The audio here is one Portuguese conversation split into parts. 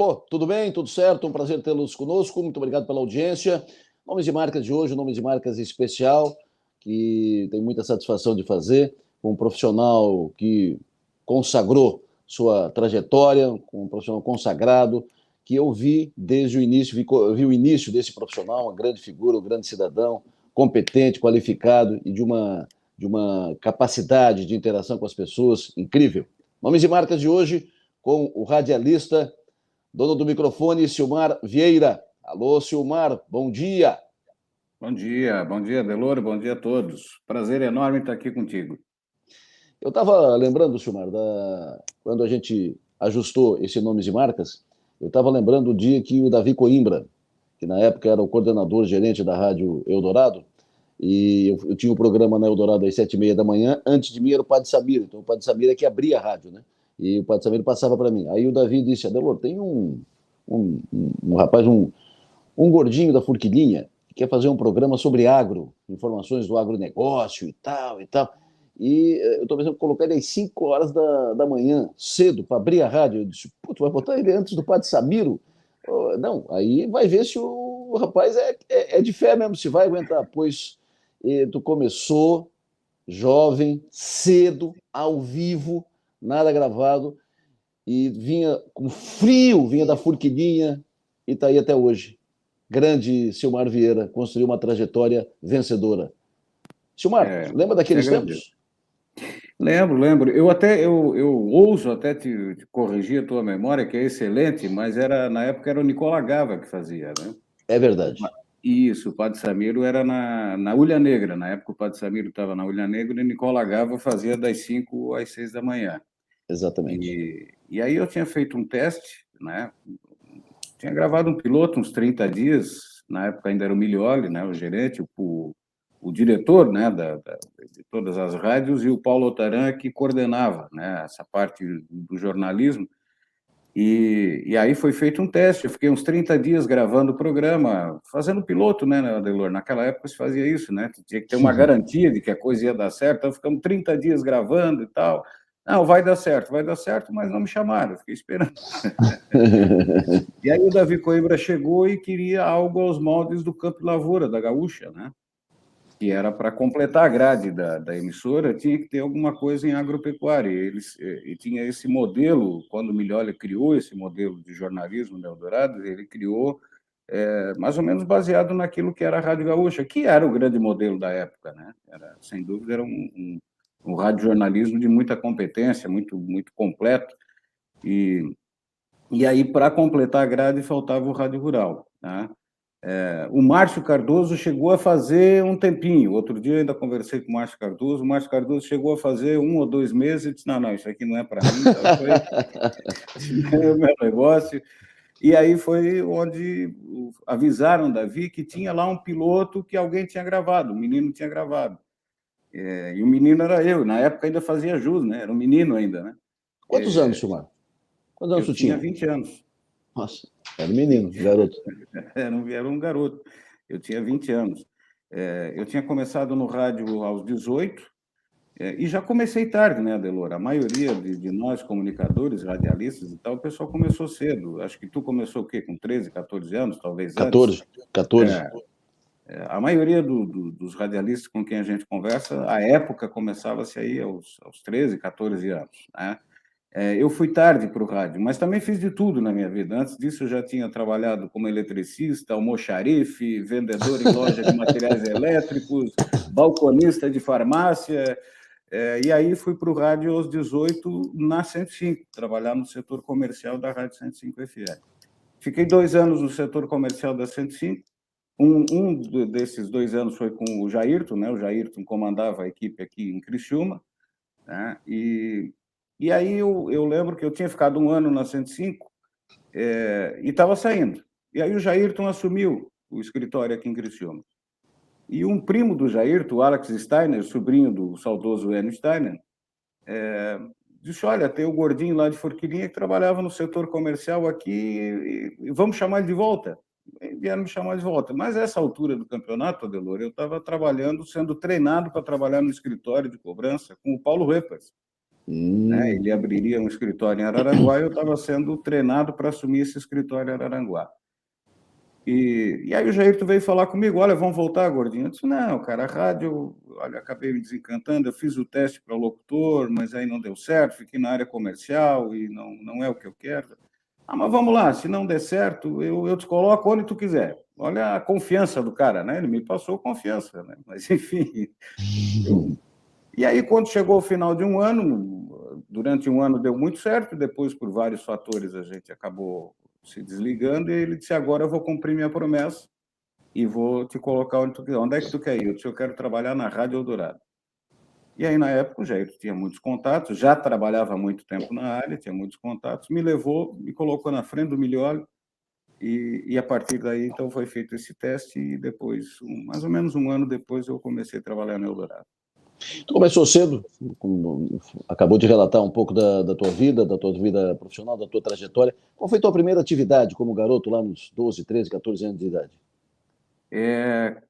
Alô, tudo bem? Tudo certo? Um prazer tê-los conosco. Muito obrigado pela audiência. Nomes de marcas de hoje, um nome de marcas especial, que tem muita satisfação de fazer, com um profissional que consagrou sua trajetória, com um profissional consagrado, que eu vi desde o início, vi o início desse profissional, uma grande figura, um grande cidadão, competente, qualificado e de uma capacidade de interação com as pessoas incrível. Nomes de marcas de hoje, com o radialista, dono do microfone, Silmar Vieira. Alô, Silmar, bom dia. Bom dia, Deloro, bom dia a todos. Prazer enorme estar aqui contigo. Eu estava lembrando, Silmar, quando a gente ajustou esse nome de marcas, eu estava lembrando o dia que o Davi Coimbra, que na época era o coordenador gerente da Rádio Eldorado, e eu tinha um programa na Eldorado às 7h30 da manhã, antes de mim era o Padre Samir, então o Padre Samir é que abria a rádio, né? E o Padre Samir passava para mim. Aí o Davi disse, Adelor, tem um rapaz, um gordinho da Forquilinha, que quer fazer um programa sobre agro, informações do agronegócio e tal, e tal. E eu estou pensando em colocar ele às 5 horas da manhã, cedo, para abrir a rádio. Eu disse, pô, tu vai botar ele antes do Padre Samiro? Oh, não, aí vai ver se o rapaz é de fé mesmo, se vai aguentar. Pois tu começou jovem, cedo, ao vivo, nada gravado, e vinha com frio, vinha da Forquilinha e está aí até hoje. Grande Silmar Vieira, construiu uma trajetória vencedora. Silmar, lembra daqueles tempos? Lembro. Eu ouso até te corrigir a tua memória, que é excelente, mas na época era o Nicola Gava que fazia, né? É verdade. Isso, o Padre Samiro era na Ulha Negra. Na época o Padre Samiro estava na Ulha Negra e o Nicola Gava fazia das 5 às 6 da manhã. Exatamente. E aí eu tinha feito um teste, né? Tinha gravado um piloto uns 30 dias, na época ainda era o Milioli, né, o gerente, o diretor, né, de todas as rádios, e o Paulo Otaran que coordenava, né, essa parte do jornalismo. E aí foi feito um teste, eu fiquei uns 30 dias gravando o programa, fazendo piloto, né, Adelor? Naquela época se fazia isso, né? Tinha que ter uma garantia de que a coisa ia dar certo, então ficamos 30 dias gravando e tal. Não, vai dar certo, mas não me chamaram, eu fiquei esperando. E aí o Davi Coimbra chegou e queria algo aos moldes do Campo e Lavoura, da Gaúcha, né? Que era para completar a grade da emissora, tinha que ter alguma coisa em agropecuária. E tinha esse modelo, quando o Milioli criou esse modelo de jornalismo da Eldorado, ele criou mais ou menos baseado naquilo que era a Rádio Gaúcha, que era o grande modelo da época, né? Sem dúvida, era um radiojornalismo de muita competência, muito completo. E aí, para completar a grade, faltava o Rádio Rural, né? O Márcio Cardoso chegou a fazer um tempinho. Outro dia eu ainda conversei com o Márcio Cardoso. O Márcio Cardoso chegou a fazer 1 ou 2 meses e disse, não, isso aqui não é para mim, isso não é o meu negócio. E aí foi onde avisaram Davi que tinha lá um piloto que alguém tinha gravado, um menino tinha gravado. E o menino era eu, na época ainda fazia jus, né? Era um menino ainda, né? Quantos anos, Silmar? Quantos anos Eu tu tinha tinha? 20 anos. Nossa, era um menino, garoto. Era um garoto. Eu tinha 20 anos. Eu tinha começado no rádio aos 18, e já comecei tarde, né, Adelor? A maioria de nós, comunicadores, radialistas e tal, o pessoal começou cedo. Acho que tu começou o quê? Com 13, 14 anos, talvez antes? 14. A maioria dos radialistas com quem a gente conversa, a época começava-se aí aos 13, 14 anos, né? Eu fui tarde para o rádio, mas também fiz de tudo na minha vida. Antes disso, eu já tinha trabalhado como eletricista, almoxarife, vendedor em loja de materiais elétricos, balconista de farmácia. E aí fui para o rádio aos 18, na 105, trabalhar no setor comercial da Rádio 105 FM. Fiquei 2 anos no setor comercial da 105. Desses 2 anos foi com o Jairton, né? O Jairton comandava a equipe aqui em Criciúma, né? E aí eu lembro que eu tinha ficado 1 ano na 105 e estava saindo. E aí o Jairton assumiu o escritório aqui em Criciúma. E um primo do Jairton, o Alex Steiner, sobrinho do saudoso Enio Steiner, disse, olha, tem o gordinho lá de Forquilinha que trabalhava no setor comercial aqui e vamos chamar ele de volta. E vieram me chamar de volta. Mas a essa altura do campeonato, Adelor, eu estava trabalhando, sendo treinado para trabalhar no escritório de cobrança com o Paulo Repas. né? Ele abriria um escritório em Araranguá e eu estava sendo treinado para assumir esse escritório em Araranguá. E aí o Jair veio falar comigo, olha, vamos voltar, gordinho? Eu disse, não, cara, a rádio, olha, acabei me desencantando, eu fiz o teste para locutor, mas aí não deu certo, fiquei na área comercial e não é o que eu quero. Ah, mas vamos lá, se não der certo, eu te coloco onde tu quiser. Olha a confiança do cara, né? Ele me passou confiança, né? Mas, enfim, E aí, quando chegou o final de um ano, durante um ano deu muito certo, depois, por vários fatores, a gente acabou se desligando, e ele disse, agora eu vou cumprir minha promessa e vou te colocar onde tu quiser. Onde é que tu quer ir? Eu disse, eu quero trabalhar na Rádio Eldorado. E aí, na época, o Jair tinha muitos contatos, já trabalhava há muito tempo na área, tinha muitos contatos, me levou, me colocou na frente do Milioli, e a partir daí, então, foi feito esse teste, e depois, mais ou menos um ano depois, eu comecei a trabalhar no Eldorado. Tu começou cedo, acabou de relatar um pouco da tua vida profissional, da tua trajetória. Qual foi a tua primeira atividade como garoto lá nos 12, 13, 14 anos de idade?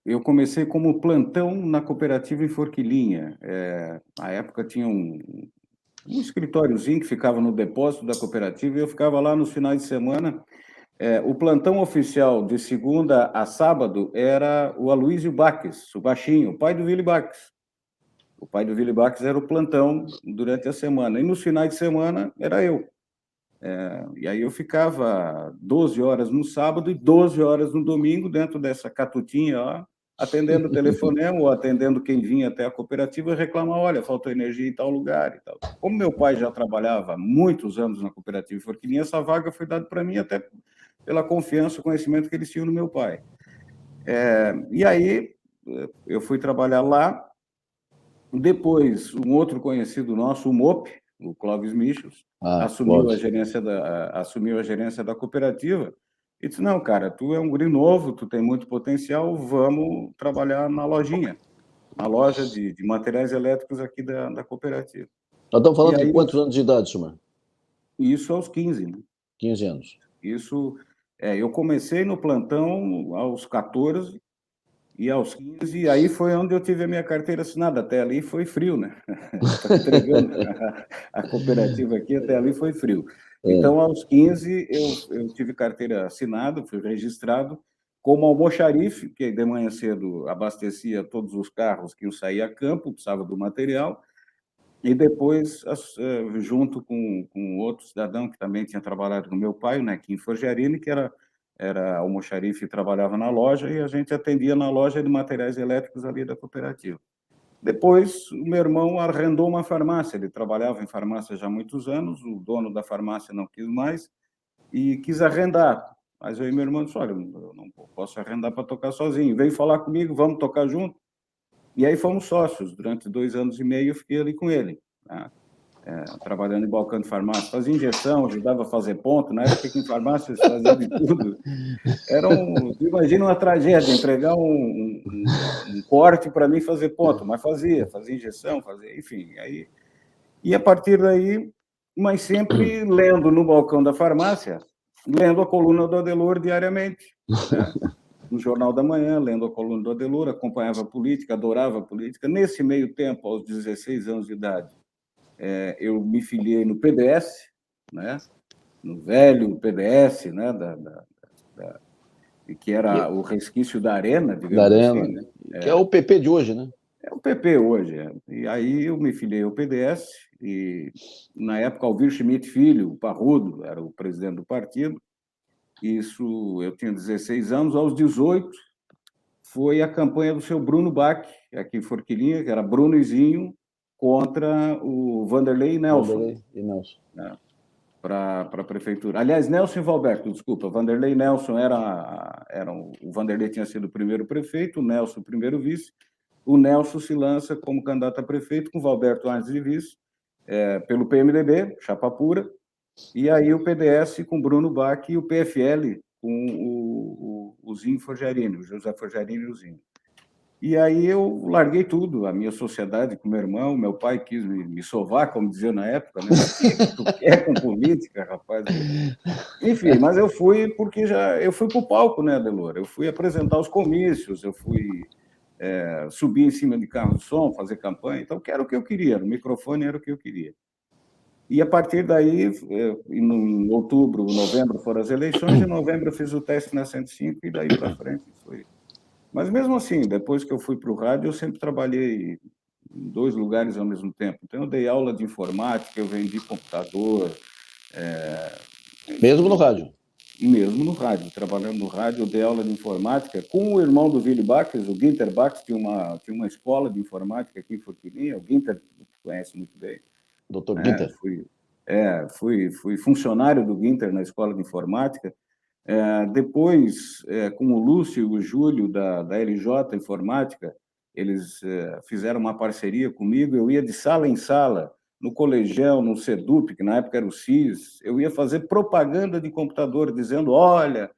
Eu comecei como plantão na cooperativa em Forquilinha. Na época tinha um escritóriozinho que ficava no depósito da cooperativa e eu ficava lá nos finais de semana. O plantão oficial de segunda a sábado era o Aloysio Baques, o baixinho, o pai do Willy Baques. O pai do Willy Baques era o plantão durante a semana. E nos finais de semana era eu. E aí eu ficava 12 horas no sábado e 12 horas no domingo, dentro dessa catutinha lá, atendendo o telefonema ou atendendo quem vinha até a cooperativa e reclamar, olha, faltou energia em tal lugar e tal. Como meu pai já trabalhava muitos anos na cooperativa Forquilinha, essa vaga foi dada para mim até pela confiança e conhecimento que eles tinham no meu pai. E aí eu fui trabalhar lá. Depois, um outro conhecido nosso, o MOP, o Clóvis Michels, assumiu a gerência da cooperativa e disse, não, cara, tu é um guri novo, tu tem muito potencial, vamos trabalhar na lojinha, na loja de materiais elétricos aqui da cooperativa. Nós estamos falando E de aí, quantos anos de idade, Sumar? isso aos 15, né? 15 anos. Eu comecei no plantão aos 14 e aos 15, aí foi onde eu tive a minha carteira assinada. Até ali foi frio, né? Estou entregando a cooperativa aqui, até ali foi frio. Então, aos 15, eu tive carteira assinada, fui registrado como almoxarife, que de manhã cedo abastecia todos os carros que iam sair a campo, precisava do material, e depois, junto com outro cidadão que também tinha trabalhado com meu pai, o Nequim Forgiarini, que era almoxarife e trabalhava na loja, e a gente atendia na loja de materiais elétricos ali da cooperativa. Depois, o meu irmão arrendou uma farmácia, ele trabalhava em farmácia já há muitos anos, o dono da farmácia não quis mais e quis arrendar. Mas eu e meu irmão disse, olha, eu não posso arrendar para tocar sozinho. Veio falar comigo, vamos tocar junto. E aí fomos sócios. Durante 2 anos e meio eu fiquei ali com ele, né? Trabalhando em balcão de farmácia. Fazia injeção, ajudava a fazer ponto. Na época que em farmácia se fazia de tudo. Imagina uma tragédia, entregar um corte para mim fazer ponto, mas fazia injeção, enfim. E a partir daí, mas sempre lendo no balcão da farmácia, lendo a coluna do Adelor diariamente, né? No Jornal da Manhã, lendo a coluna do Adelor, acompanhava a política, adorava a política. Nesse meio tempo, aos 16 anos de idade, eu me filiei no PDS, né? No velho PDS, né? Que era o resquício da Arena, digamos assim, né? Que é o PP de hoje, né? É o PP hoje. E aí eu me filiei ao PDS, e na época Alvir Schmidt Filho, o Parrudo, era o presidente do partido. Isso, eu tinha 16 anos, aos 18, foi a campanha do seu Bruno Bach, aqui em Forquilinha, que era Bruno e Zinho, contra o Vanderlei Nelson. Né? Para a prefeitura. Aliás, Nelson e Valberto, desculpa, Vanderlei Nelson o Vanderlei tinha sido o primeiro prefeito, o Nelson o primeiro vice, o Nelson se lança como candidato a prefeito, com o Valberto antes de vice, pelo PMDB, chapa pura, e aí o PDS com Bruno Bach e o PFL com o Zinho Forgiarini, o José Forgiarini e o Zinho. E aí eu larguei tudo, a minha sociedade com meu irmão, meu pai quis me sovar, como dizia na época, né? O que tu quer com política, rapaz? Enfim, mas eu fui porque eu fui para o palco, né, Adelor? Eu fui apresentar os comícios, eu fui subir em cima de carro de som, fazer campanha, então que era o que eu queria, o microfone era o que eu queria. E a partir daí, em outubro, novembro foram as eleições, em novembro eu fiz o teste na 105 e daí para frente foi. Mas mesmo assim, depois que eu fui para o rádio, eu sempre trabalhei em 2 lugares ao mesmo tempo. Então, eu dei aula de informática, eu vendi computador. Mesmo no rádio? Mesmo no rádio, trabalhando no rádio, eu dei aula de informática com o irmão do Willy Bax, o Ginter Bax, tinha uma escola de informática aqui em Forquilinha, o Ginter conhece muito bem. Doutor Ginter. Fui funcionário do Ginter na escola de informática. Depois, com o Lúcio e o Júlio da LJ Informática, eles fizeram uma parceria comigo, eu ia de sala em sala, no colegial, no SEDUP, que na época era o CIS, eu ia fazer propaganda de computador, dizendo, olha,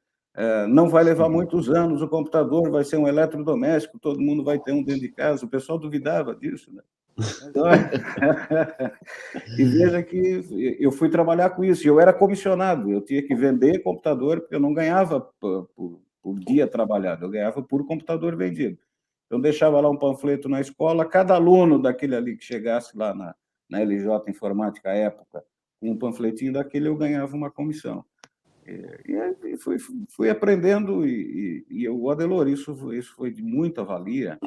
não vai levar muitos anos, o computador vai ser um eletrodoméstico, todo mundo vai ter um dentro de casa, o pessoal duvidava disso, né? Então, e veja que eu fui trabalhar com isso, eu era comissionado, eu tinha que vender computador, porque eu não ganhava por dia trabalhado, eu ganhava por computador vendido. Então, deixava lá um panfleto na escola, cada aluno daquele ali que chegasse lá na LJ Informática à época, com um panfletinho daquele, eu ganhava uma comissão. E fui aprendendo, o Adelor, isso foi de muita valia,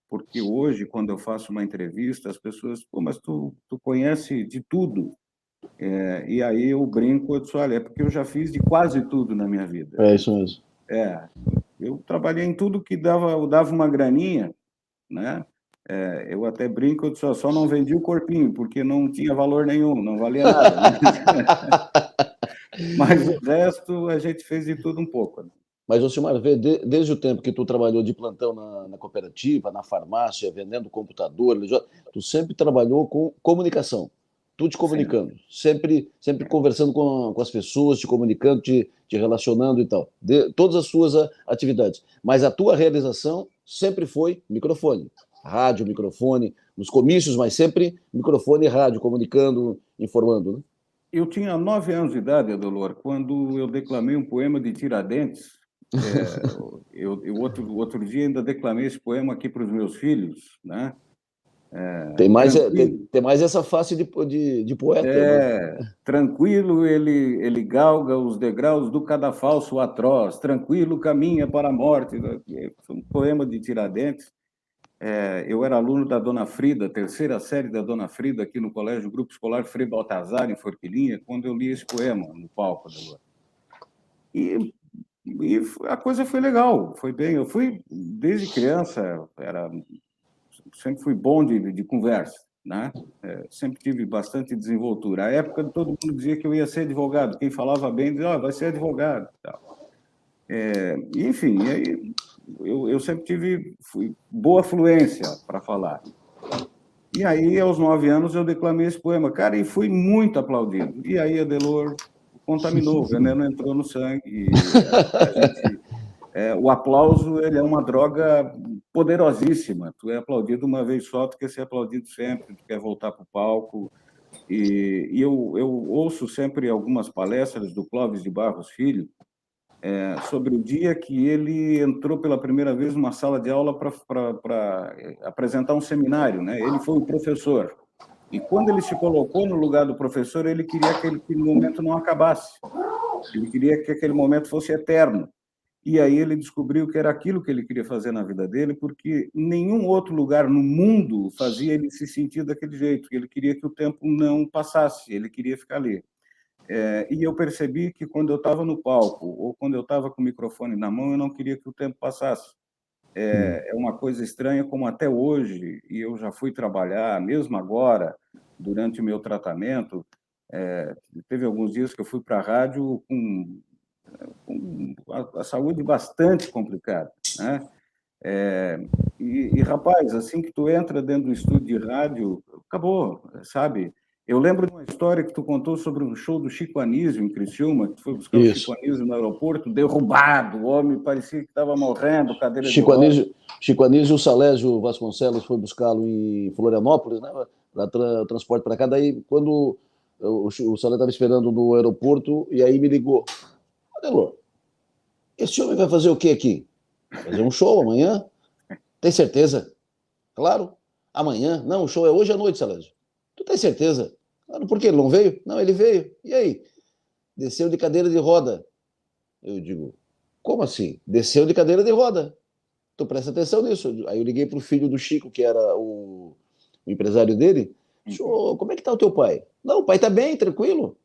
porque hoje, quando eu faço uma entrevista, as pessoas, pô, mas tu conhece de tudo. E aí eu brinco, eu disse, olha, é porque eu já fiz de quase tudo na minha vida. É isso mesmo. Eu trabalhei em tudo que dava uma graninha, né? Eu até brinco, eu disse, só não vendi o corpinho, porque não tinha valor nenhum, não valia nada. Né? Mas o resto a gente fez de tudo um pouco. Né? Mas, Ocimar, desde o tempo que tu trabalhou de plantão na cooperativa, na farmácia, vendendo computador, tu sempre trabalhou com comunicação, tu te comunicando, sempre conversando com as pessoas, te comunicando, te relacionando e tal, todas as suas atividades. Mas a tua realização sempre foi microfone, rádio, microfone, nos comícios, mas sempre microfone e rádio, comunicando, informando, né? Eu tinha 9 anos de idade, Adelor, quando eu declamei um poema de Tiradentes. Outro dia ainda declamei esse poema aqui para os meus filhos, né? Tem mais essa face de poeta, né? Tranquilo ele galga os degraus do cadafalso atroz, tranquilo caminha para a morte. Foi um poema de Tiradentes. Eu era aluno da Dona Frida, terceira série da Dona Frida, aqui no colégio Grupo Escolar Frei Baltazar, em Forquilinha, quando eu li esse poema no palco. E a coisa foi legal, foi bem. Eu fui, desde criança, sempre fui bom de conversa, né? Sempre tive bastante desenvoltura. A época todo mundo dizia que eu ia ser advogado. Quem falava bem dizia, vai ser advogado. Enfim, aí eu sempre fui boa fluência para falar. E aí, aos 9 anos, eu declamei esse poema, cara, e fui muito aplaudido. E aí, Adelor contaminou, o veneno entrou no sangue. E o aplauso, ele é uma droga poderosíssima. Tu é aplaudido uma vez só, tu quer ser aplaudido sempre, tu quer voltar para o palco. E eu ouço sempre algumas palestras do Clóvis de Barros Filho sobre o dia que ele entrou pela primeira vez numa sala de aula para apresentar um seminário, né? Ele foi o professor. E quando ele se colocou no lugar do professor, ele queria que aquele momento não acabasse. Ele queria que aquele momento fosse eterno. E aí ele descobriu que era aquilo que ele queria fazer na vida dele, porque nenhum outro lugar no mundo fazia ele se sentir daquele jeito. Ele queria que o tempo não passasse, ele queria ficar ali. E eu percebi que quando eu estava no palco ou quando eu estava com o microfone na mão, eu não queria que o tempo passasse. É uma coisa estranha, como até hoje, e eu já fui trabalhar, mesmo agora, durante o meu tratamento, teve alguns dias que eu fui para a rádio com a saúde bastante complicada, né? Rapaz, assim que tu entra dentro do estúdio de rádio, acabou, sabe? Eu lembro de uma história que tu contou sobre um show do Chico Anísio em Criciúma, que tu foi buscar o Chico Anísio no aeroporto, derrubado, o homem parecia que estava morrendo, cadeira de rodas. Chico Anísio, o Salésio Vasconcelos foi buscá-lo em Florianópolis, né, para transporte para cá. Daí, quando o Salésio estava esperando no aeroporto, e aí me ligou. Adelor, esse homem vai fazer o que aqui? Vai fazer um show amanhã? Tem certeza? Claro. Amanhã? Não, o show é hoje à noite, Salésio. Tu tem certeza? Ah, por quê? Ele não veio? Não, ele veio. E aí? Desceu de cadeira de roda. Eu digo, como assim? Desceu de cadeira de roda. Tu presta atenção nisso. Aí eu liguei pro filho do Chico, que era o empresário dele. Uhum. Senhor, como é que tá o teu pai? Não, o pai tá bem, tranquilo.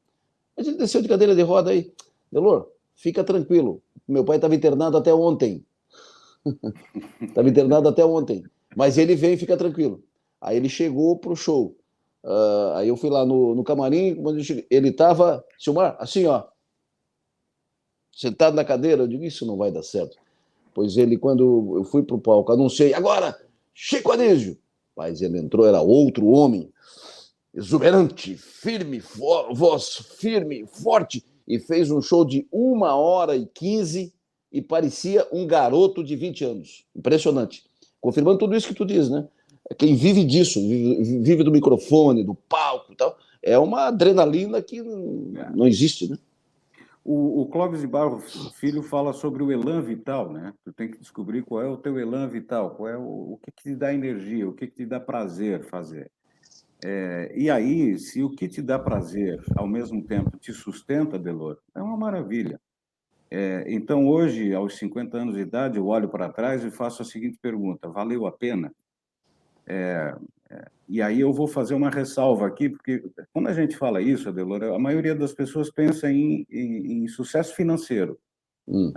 Mas ele desceu de cadeira de roda aí. Delor, fica tranquilo. Meu pai estava internado até ontem. Estava internado até ontem. Mas ele vem, fica tranquilo. Aí ele chegou pro show. Aí eu fui lá no camarim, quando ele estava, Silmar, assim, ó, sentado na cadeira. Eu digo, isso não vai dar certo. Pois ele, quando eu fui pro palco, anunciei, agora, Chico Anísio. Mas ele entrou, era outro homem, exuberante, firme, voz firme, forte, e fez um show de 1h15 e parecia um garoto de 20 anos. Impressionante. Confirmando tudo isso que tu diz, né? Quem vive disso, vive do microfone, do palco e tal, é uma adrenalina que É. não existe, né? O Clóvis de Barros Filho fala sobre o elan vital, né? Tu tem que descobrir qual é o teu elan vital, qual é o que te dá energia, o que te dá prazer fazer. E aí, se o que te dá prazer, ao mesmo tempo, te sustenta, Delor, é uma maravilha. Então, hoje, aos 50 anos de idade, eu olho para trás e faço a seguinte pergunta: valeu a pena? E aí eu vou fazer uma ressalva aqui, porque quando a gente fala isso, Adelor, a maioria das pessoas pensa em sucesso financeiro. Hum.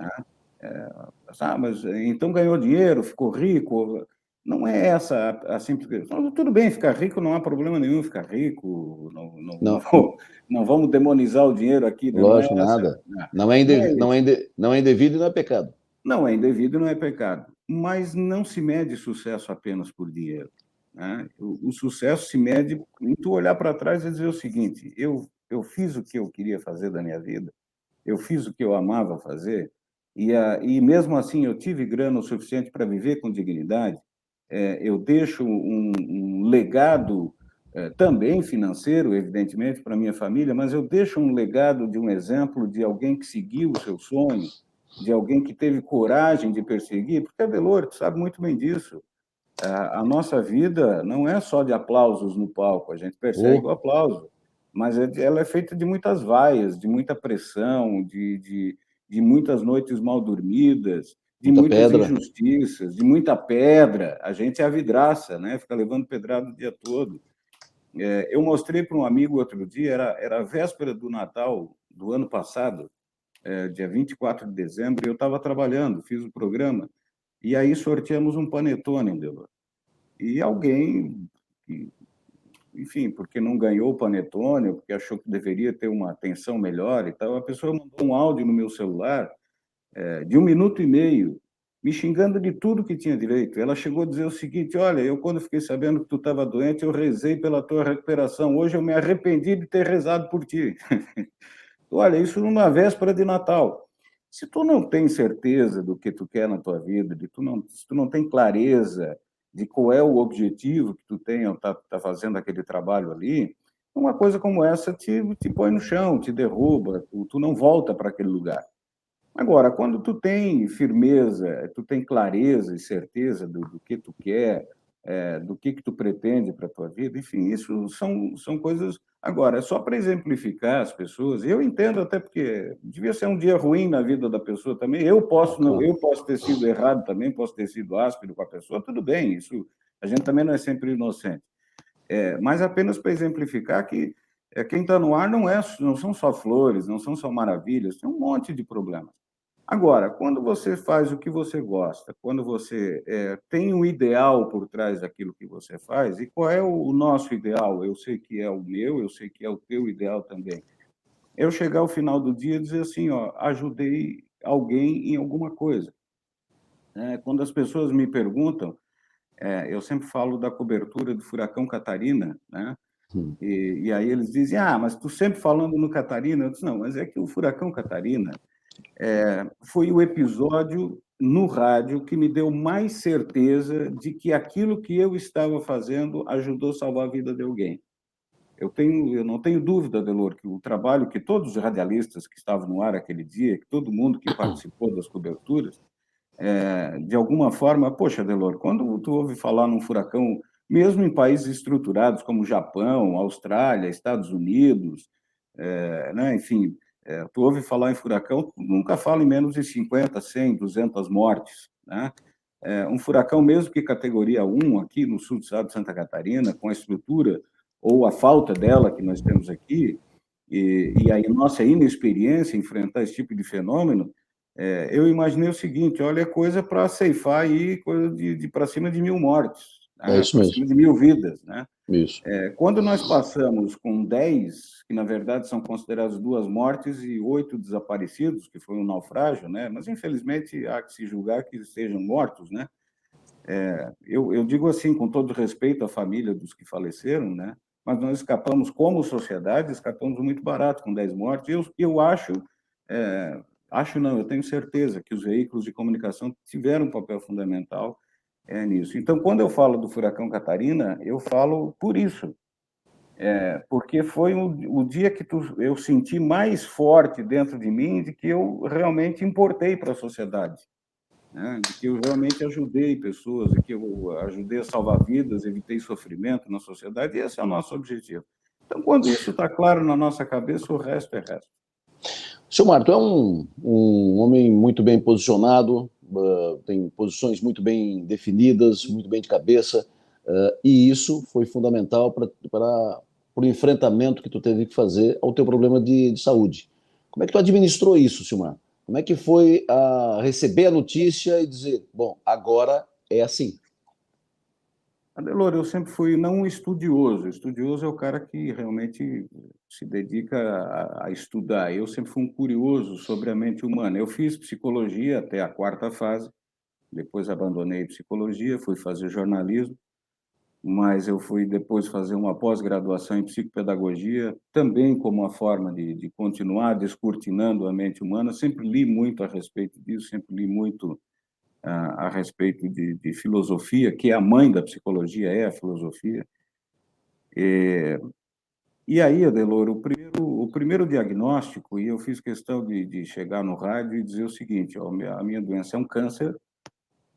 Mas então ganhou dinheiro, ficou rico. Não é essa a simples. Tudo bem, ficar rico não há problema nenhum, ficar rico. Não, Não vamos demonizar o dinheiro aqui, né? Não é lógico, essa. nada. Né? Não é, Não é isso. não é indevido e não é pecado. Não é indevido, não é pecado. Mas não se mede sucesso apenas por dinheiro. Né? O sucesso se mede em tu olhar para trás e dizer o seguinte: eu fiz o que eu queria fazer da minha vida, eu fiz o que eu amava fazer, e mesmo assim eu tive grana o suficiente para viver com dignidade. Eu deixo um legado também financeiro, evidentemente, para minha família, mas eu deixo um legado de um exemplo de alguém que seguiu o seu sonho, de alguém que teve coragem de perseguir, porque, Adelor, tu sabe muito bem disso. A nossa vida não é só de aplausos no palco, a gente persegue o Oh, aplauso, mas ela é feita de muitas vaias, de muita pressão, de muitas noites mal dormidas, de muita muitas pedra. injustiças, de muita pedra. A gente é a vidraça, né? Fica levando pedrada o dia todo. Eu mostrei para um amigo outro dia, era a véspera do Natal do ano passado, dia 24 de dezembro, e eu estava trabalhando, fiz o programa, e aí sorteamos um panetone, Delor. E alguém, enfim, porque não ganhou o panetone, porque achou que deveria ter uma atenção melhor e tal, a pessoa mandou um áudio no meu celular de 1 minuto e meio, me xingando de tudo que tinha direito. Ela chegou a dizer o seguinte: olha, eu quando fiquei sabendo que tu estava doente, eu rezei pela tua recuperação. Hoje eu me arrependi de ter rezado por ti. Olha, isso numa véspera de Natal. Se tu não tem certeza do que tu quer na tua vida, se tu não tem clareza de qual é o objetivo que tu tem ao tá fazendo aquele trabalho ali, uma coisa como essa te põe no chão, te derruba, tu não volta para aquele lugar. Agora, quando tu tem firmeza, tu tem clareza e certeza do que tu quer, do que tu pretende para a tua vida, enfim, isso são coisas. Agora, é só para exemplificar as pessoas, e eu entendo até porque devia ser um dia ruim na vida da pessoa também. Eu posso, não, Claro. eu posso ter sido errado também, posso ter sido áspero com a pessoa, tudo bem, isso a gente também não é sempre inocente. Mas apenas para exemplificar que quem está no ar não são só flores, não são só maravilhas, tem um monte de problemas. Agora, quando você faz o que você gosta, quando você tem um ideal por trás daquilo que você faz, e qual é o nosso ideal? Eu sei que é o meu, eu sei que é o teu ideal também. Eu chegar ao final do dia e dizer assim, ó, ajudei alguém em alguma coisa. Quando as pessoas me perguntam, eu sempre falo da cobertura do furacão Catarina, né? Hum. E aí eles dizem, mas tu sempre falando no Catarina. Eu disse, não, mas é que o furacão Catarina foi o episódio no rádio que me deu mais certeza de que aquilo que eu estava fazendo ajudou a salvar a vida de alguém. Eu não tenho dúvida, Delor, que o trabalho que todos os radialistas que estavam no ar aquele dia, que todo mundo que participou das coberturas, de alguma forma, poxa, Delor, quando tu ouve falar num furacão mesmo em países estruturados como Japão, Austrália, Estados Unidos, né? Enfim, tu ouve falar em furacão, nunca fala em menos de 50, 100, 200 mortes, né? Um furacão, mesmo que categoria 1, aqui no sul do estado de Santa Catarina, com a estrutura ou a falta dela que nós temos aqui, e a nossa inexperiência em enfrentar esse tipo de fenômeno, eu imaginei o seguinte: olha, é coisa para ceifar aí, coisa de para cima de 1.000 mortes, É né? isso Para mesmo. cima de 1.000 vidas, né? Isso. Quando nós passamos com 10, que na verdade são considerados 2 mortes e 8 desaparecidos, que foi um naufrágio, né? Mas infelizmente há que se julgar que sejam mortos, né? Eu digo assim, com todo respeito à família dos que faleceram, né? Mas nós escapamos, como sociedade, escapamos muito barato com 10 mortes. Eu acho, acho não, eu tenho certeza que os veículos de comunicação tiveram um papel fundamental nisso. Então, quando eu falo do furacão Catarina, eu falo por isso, porque foi o dia que eu senti mais forte dentro de mim de que eu realmente importei para a sociedade, né? De que eu realmente ajudei pessoas, de que eu ajudei a salvar vidas, evitei sofrimento na sociedade, e esse é o nosso objetivo. Então, quando isso está claro na nossa cabeça, o resto é resto. Seu Marco, é um homem muito bem posicionado, tem posições muito bem definidas, muito bem de cabeça, e isso foi fundamental para o enfrentamento que tu teve que fazer ao teu problema de saúde. Como é que tu administrou isso, Silmar? Como é que foi receber a notícia e dizer, bom, agora é assim? Adelor, eu sempre fui não um estudioso. Estudioso é o cara que realmente se dedica a estudar. Eu sempre fui um curioso sobre a mente humana. Eu fiz psicologia até a 4ª fase, depois abandonei psicologia, fui fazer jornalismo, mas eu fui depois fazer uma pós-graduação em psicopedagogia, também como uma forma de continuar descortinando a mente humana. Sempre li muito a respeito disso, sempre li muito a respeito de filosofia, que é a mãe da psicologia, é a filosofia. E aí, Adelor, o primeiro diagnóstico, e eu fiz questão de chegar no rádio e dizer o seguinte: ó, a minha doença é um câncer,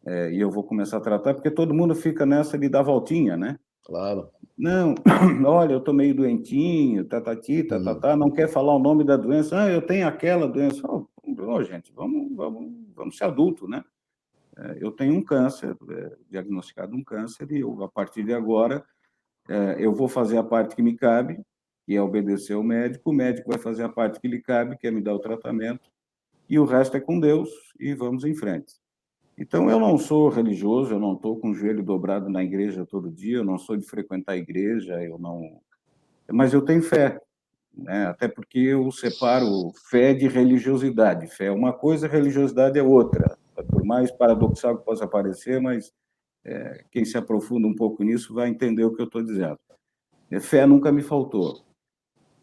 e eu vou começar a tratar, porque todo mundo fica nessa de dar voltinha, né? Claro. Não, olha, eu estou meio doentinho, tatati, tatatá, não quer falar o nome da doença, eu tenho aquela doença. Gente, vamos ser adulto, né? Eu tenho um câncer, diagnosticado um câncer, e eu, a partir de agora, eu vou fazer a parte que me cabe, que é obedecer ao médico, o médico vai fazer a parte que lhe cabe, que é me dar o tratamento, e o resto é com Deus, e vamos em frente. Então, eu não sou religioso, eu não estou com o joelho dobrado na igreja todo dia, eu não sou de frequentar a igreja, eu não... Mas eu tenho fé, né? Até porque eu separo fé de religiosidade. Fé é uma coisa, religiosidade é outra. Por mais paradoxal que possa parecer, mas quem se aprofunda um pouco nisso vai entender o que eu estou dizendo. Fé nunca me faltou.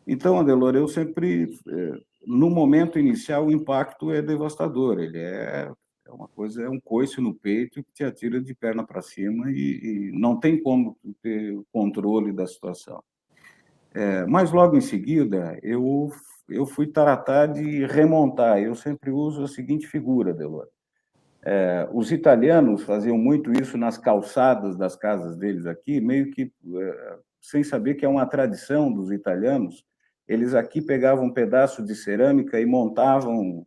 Então, Adelor, eu sempre, no momento inicial, o impacto é devastador. Ele é uma coisa, é um coice no peito que te atira de perna para cima e não tem como ter o controle da situação. Mas logo em seguida, eu fui tratar de remontar. Eu sempre uso a seguinte figura, Adelor. Os italianos faziam muito isso nas calçadas das casas deles aqui, meio que sem saber que é uma tradição dos italianos. Eles aqui pegavam um pedaço de cerâmica e montavam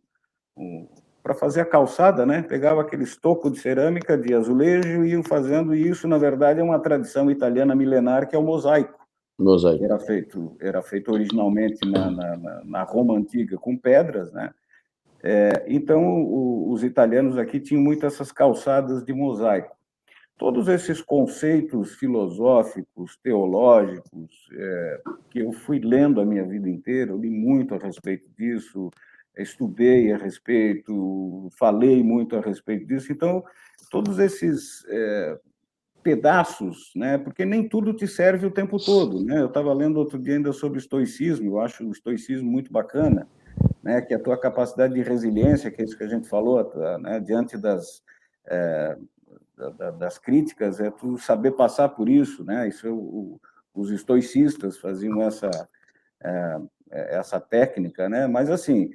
para fazer a calçada, né? Pegava aquele estoco de cerâmica, de azulejo, e iam fazendo, e isso, na verdade, é uma tradição italiana milenar, que é o mosaico. Mosaico. Era feito originalmente na Roma Antiga com pedras, né? Então, os italianos aqui tinham muito essas calçadas de mosaico. Todos esses conceitos filosóficos, teológicos, que eu fui lendo a minha vida inteira, eu li muito a respeito disso, estudei a respeito, falei muito a respeito disso. Então, todos esses pedaços, né? Porque nem tudo te serve o tempo todo, né? Eu estava lendo outro dia ainda sobre estoicismo, eu acho o estoicismo muito bacana, né? Que a tua capacidade de resiliência, que é isso que a gente falou, né? Diante das críticas, é tu saber passar por isso, né? Isso os estoicistas faziam essa técnica, né? Mas assim,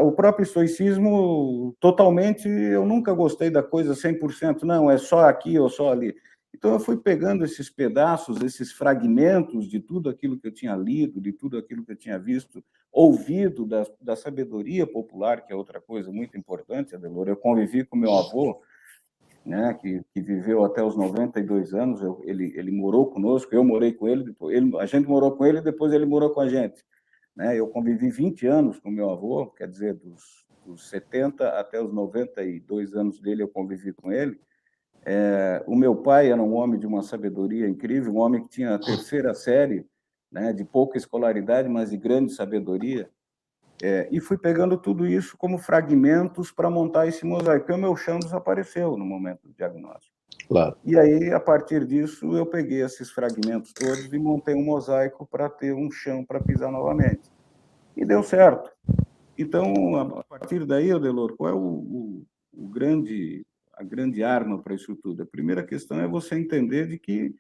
o próprio estoicismo, totalmente, eu nunca gostei da coisa 100%, não, é só aqui ou só ali. Então, eu fui pegando esses pedaços, esses fragmentos de tudo aquilo que eu tinha lido, de tudo aquilo que eu tinha visto, ouvido da sabedoria popular, que é outra coisa muito importante, Adelor. Eu convivi com meu avô, né, que viveu até os 92 anos, ele morou conosco, eu morei com ele, depois, a gente morou com ele, depois ele morou com a gente. Né? Eu convivi 20 anos com meu avô, quer dizer, dos 70 até os 92 anos dele eu convivi com ele. O meu pai era um homem de uma sabedoria incrível, um homem que tinha a terceira série, né, de pouca escolaridade, mas de grande sabedoria. E fui pegando tudo isso como fragmentos para montar esse mosaico. E o meu chão desapareceu no momento do diagnóstico. Claro. E aí, a partir disso, eu peguei esses fragmentos todos e montei um mosaico para ter um chão para pisar novamente. E deu certo. Então, a partir daí, Adelor, qual é a grande arma para isso tudo? A primeira questão é você entender de que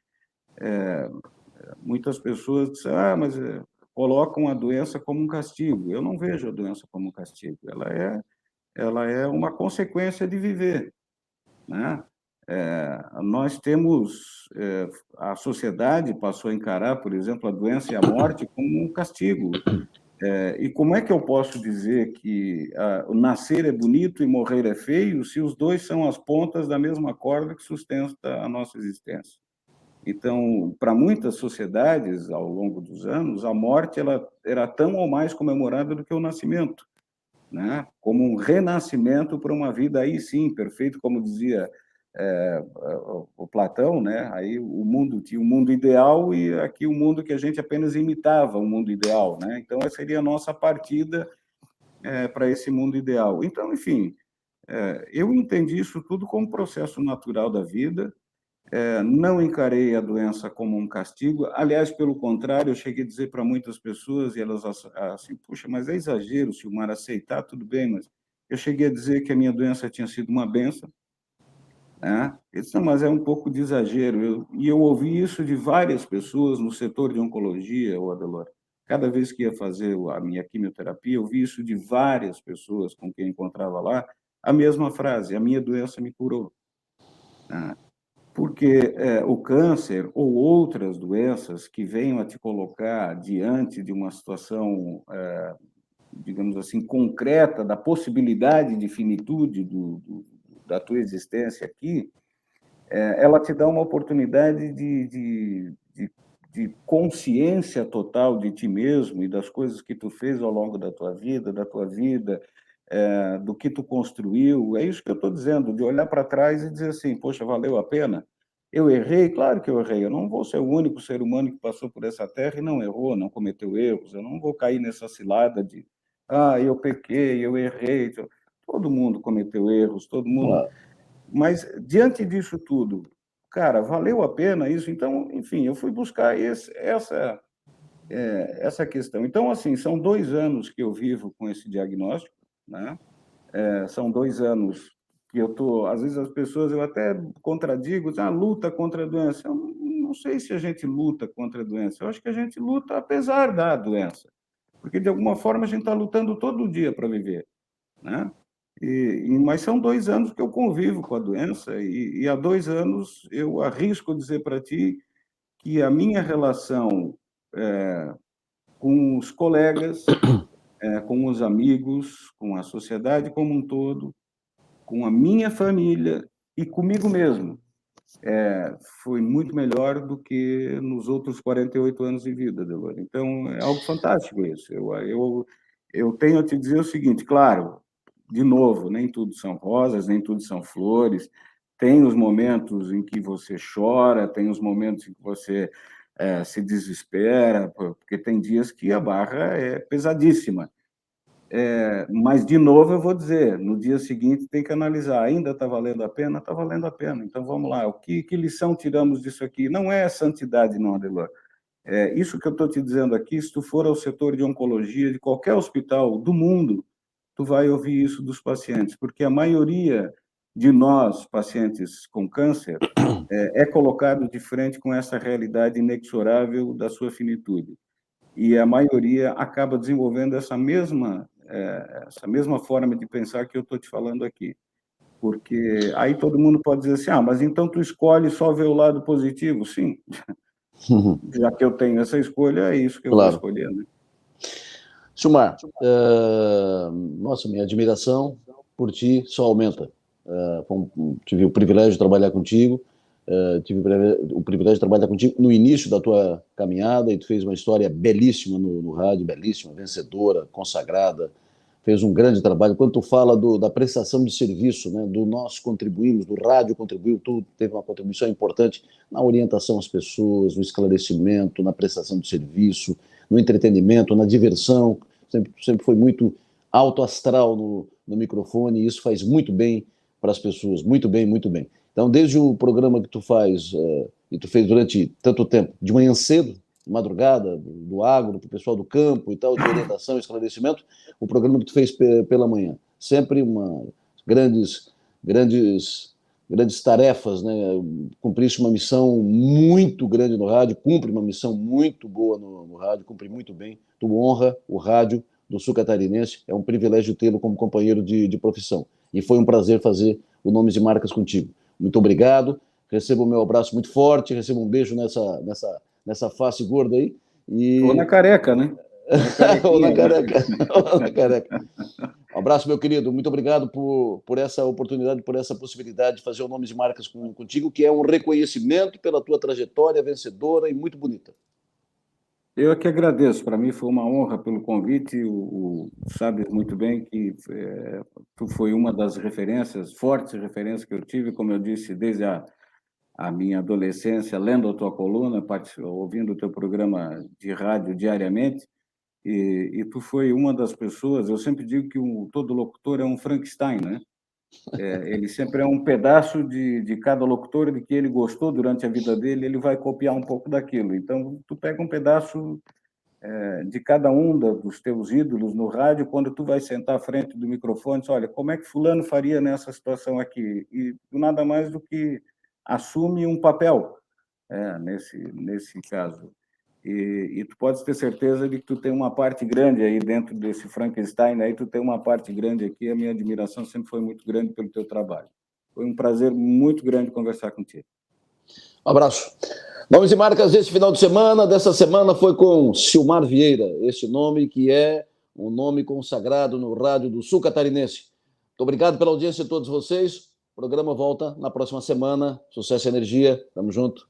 muitas pessoas dizem, mas colocam a doença como um castigo. Eu não vejo a doença como um castigo. Ela é uma consequência de viver, né? Nós temos, a sociedade passou a encarar, por exemplo, a doença e a morte como um castigo. E como é que eu posso dizer que o nascer é bonito e morrer é feio se os dois são as pontas da mesma corda que sustenta a nossa existência? Então, para muitas sociedades, ao longo dos anos, a morte ela era tão ou mais comemorada do que o nascimento, né? Como um renascimento para uma vida aí sim, perfeito, como dizia o Platão, né? Aí o mundo tinha o mundo ideal e aqui o mundo que a gente apenas imitava o mundo ideal, né? Então essa seria a nossa partida para esse mundo ideal. Então, enfim, eu entendi isso tudo como processo natural da vida. Não encarei a doença como um castigo. Aliás, pelo contrário, eu cheguei a dizer para muitas pessoas e elas assim, puxa, mas é exagero, Silmar, aceitar tudo bem, mas eu cheguei a dizer que a minha doença tinha sido uma bênção, né? Eu disse, não, mas é um pouco de exagero. E eu ouvi isso de várias pessoas no setor de oncologia, o Adelor. Cada vez que ia fazer a minha quimioterapia, eu ouvi isso de várias pessoas com quem encontrava lá, a mesma frase: a minha doença me curou. Né? Porque o câncer ou outras doenças que venham a te colocar diante de uma situação, digamos assim, concreta da possibilidade de finitude da tua existência aqui, ela te dá uma oportunidade de consciência total de ti mesmo e das coisas que tu fez ao longo da tua vida, do que tu construiu. É isso que eu estou dizendo, de olhar para trás e dizer assim, poxa, valeu a pena? Eu errei? Claro que eu errei. Eu não vou ser o único ser humano que passou por essa terra e não errou, não cometeu erros. Eu não vou cair nessa cilada de, eu pequei, eu errei. Todo mundo cometeu erros, todo mundo. Claro. Mas, diante disso tudo, cara, valeu a pena isso? Então, enfim, eu fui buscar essa questão. Então, assim, são 2 anos que eu vivo com esse diagnóstico, né? São 2 anos que eu estou... Às vezes as pessoas, eu até contradigo, luta contra a doença. Eu não sei se a gente luta contra a doença, eu acho que a gente luta apesar da doença, porque, de alguma forma, a gente está lutando todo dia para viver, né? Mas são 2 anos que eu convivo com a doença e há 2 anos eu arrisco dizer para ti que a minha relação com os colegas, com os amigos, com a sociedade como um todo, com a minha família e comigo mesmo, foi muito melhor do que nos outros 48 anos de vida, Delor. Então, é algo fantástico isso. Eu tenho a te dizer o seguinte, claro, de novo, nem tudo são rosas, nem tudo são flores, tem os momentos em que você chora, tem os momentos em que você se desespera, porque tem dias que a barra é pesadíssima. Mas, de novo, eu vou dizer, no dia seguinte tem que analisar, ainda está valendo a pena? Está valendo a pena. Então, vamos lá, que lição tiramos disso aqui? Não é santidade, não, Adelor. Isso que eu estou te dizendo aqui, se tu for ao setor de oncologia de qualquer hospital do mundo, tu vai ouvir isso dos pacientes, porque a maioria de nós, pacientes com câncer, é colocado de frente com essa realidade inexorável da sua finitude. E a maioria acaba desenvolvendo essa mesma forma de pensar que eu estou te falando aqui. Porque aí todo mundo pode dizer assim, mas então tu escolhe só ver o lado positivo? Sim, já que eu tenho essa escolha, é isso que eu vou Claro. escolher, né? Silmar, nossa, minha admiração por ti só aumenta. Tive o privilégio de trabalhar contigo, tive o privilégio de trabalhar contigo no início da tua caminhada, e tu fez uma história belíssima no rádio, belíssima, vencedora, consagrada, fez um grande trabalho. Quando tu fala da prestação de serviço, né, do nós contribuímos, do rádio contribuiu, tu teve uma contribuição importante na orientação às pessoas, no esclarecimento, na prestação de serviço, no entretenimento, na diversão, sempre foi muito alto astral no microfone, e isso faz muito bem para as pessoas, muito bem, muito bem. Então, desde o programa que tu faz, e tu fez durante tanto tempo, de manhã cedo, de madrugada, do agro, para o pessoal do campo e tal, de orientação e esclarecimento, o programa que tu fez pela manhã. Sempre grandes tarefas, né? Cumpriste uma missão muito grande no rádio, cumpre uma missão muito boa no rádio, cumpre muito bem. Tu honra o rádio do Sul Catarinense, é um privilégio tê-lo como companheiro de profissão. E foi um prazer fazer o Nomes e Marcas contigo. Muito obrigado, receba o meu abraço muito forte, receba um beijo nessa face gorda aí. Ou na careca, né? Ou na careca. Ou na careca. Um abraço, meu querido. Muito obrigado por essa oportunidade, por essa possibilidade de fazer o Nomes e Marcas contigo, que é um reconhecimento pela tua trajetória vencedora e muito bonita. Eu é que agradeço. Para mim foi uma honra pelo convite. Sabes muito bem que tu foi uma das referências, fortes referências que eu tive, como eu disse, desde a minha adolescência, lendo a tua coluna, ouvindo o teu programa de rádio diariamente. E tu foi uma das pessoas. Eu sempre digo que todo locutor é um Frankenstein, né? Ele sempre é um pedaço de cada locutor, de que ele gostou durante a vida dele, ele vai copiar um pouco daquilo. Então, tu pega um pedaço de cada um dos teus ídolos no rádio, quando tu vai sentar à frente do microfone, diz, olha, como é que fulano faria nessa situação aqui? E nada mais do que assume um papel nesse caso. E tu podes ter certeza de que tu tem uma parte grande aí dentro desse Frankenstein, aí tu tem uma parte grande aqui, a minha admiração sempre foi muito grande pelo teu trabalho. Foi um prazer muito grande conversar contigo. Um abraço. Nomes e Marcas dessa semana foi com Silmar Vieira, este nome que é um nome consagrado no rádio do Sul Catarinense. Muito obrigado pela audiência de todos vocês. O programa volta na próxima semana. Sucesso e energia. Tamo junto.